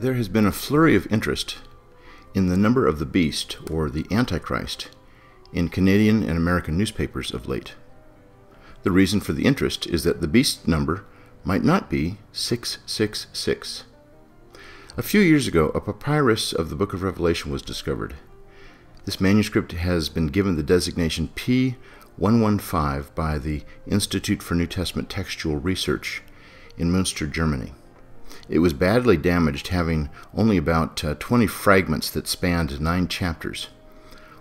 There has been a flurry of interest in the number of the beast, or the Antichrist, in Canadian and American newspapers of late. The reason for the interest is that the beast number might not be 666. A few years ago, a papyrus of the Book of Revelation was discovered. This manuscript has been given the designation P115 by the Institute for New Testament Textual Research in Münster, Germany. It was badly damaged, having only about 20 fragments that spanned 9 chapters.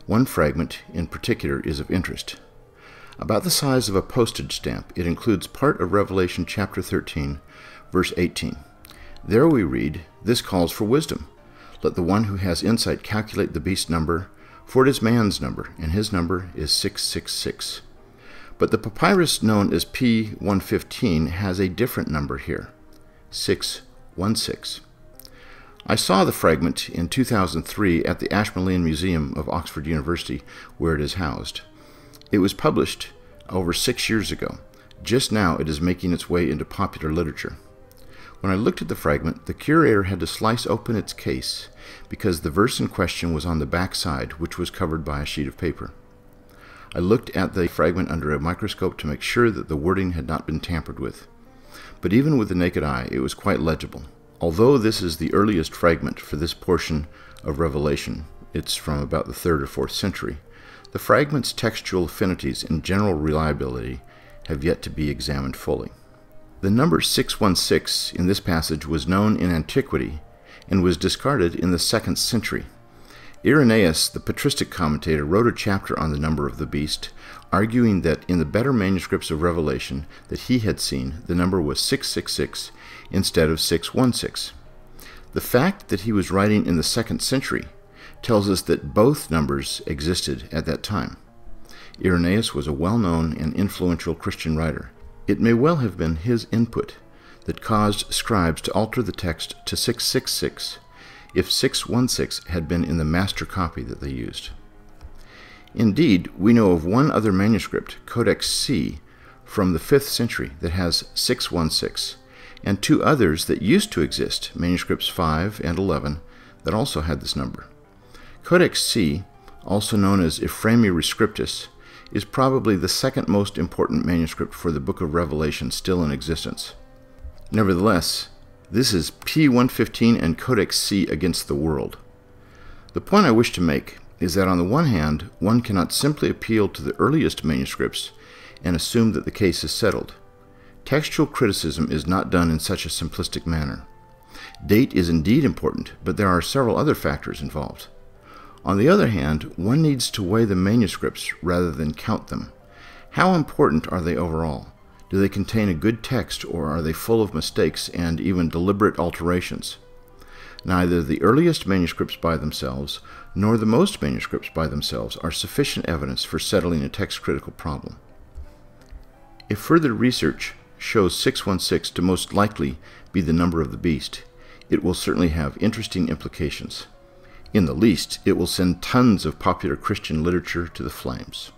One fragment in particular is of interest. About the size of a postage stamp, it includes part of Revelation chapter 13, verse 18. There we read, "This calls for wisdom. Let the one who has insight calculate the beast number, for it is man's number, and his number is 666. But the papyrus known as P115 has a different number here, 616. I saw the fragment in 2003 at the Ashmolean Museum of Oxford University, where it is housed. It was published over 6 years ago. Just now it is making its way into popular literature. When I looked at the fragment, the curator had to slice open its case because the verse in question was on the back side, which was covered by a sheet of paper. I looked at the fragment under a microscope to make sure that the wording had not been tampered with. But even with the naked eye, it was quite legible. Although this is the earliest fragment for this portion of Revelation, it's from about the 3rd or 4th century, the fragment's textual affinities and general reliability have yet to be examined fully. The number 616 in this passage was known in antiquity and was discarded in the 2nd century. Irenaeus, the patristic commentator, wrote a chapter on the number of the beast, arguing that in the better manuscripts of Revelation that he had seen, the number was 666 instead of 616. The fact that he was writing in the 2nd century tells us that both numbers existed at that time. Irenaeus was a well-known and influential Christian writer. It may well have been his input that caused scribes to alter the text to 666 if 616 had been in the master copy that they used. Indeed, we know of one other manuscript, Codex C, from the 5th century that has 616, and 2 others that used to exist, manuscripts 5 and 11, that also had this number. Codex C, also known as Ephraemi Rescriptus, is probably the 2nd most important manuscript for the Book of Revelation still in existence. Nevertheless, this is P115 and Codex C against the world. The point I wish to make is that on the one hand, one cannot simply appeal to the earliest manuscripts and assume that the case is settled. Textual criticism is not done in such a simplistic manner. Date is indeed important, but there are several other factors involved. On the other hand, one needs to weigh the manuscripts rather than count them. How important are they overall? Do they contain a good text, or are they full of mistakes and even deliberate alterations? Neither the earliest manuscripts by themselves, nor the most manuscripts by themselves are sufficient evidence for settling a text-critical problem. If further research shows 616 to most likely be the number of the beast, it will certainly have interesting implications. In the least, it will send tons of popular Christian literature to the flames.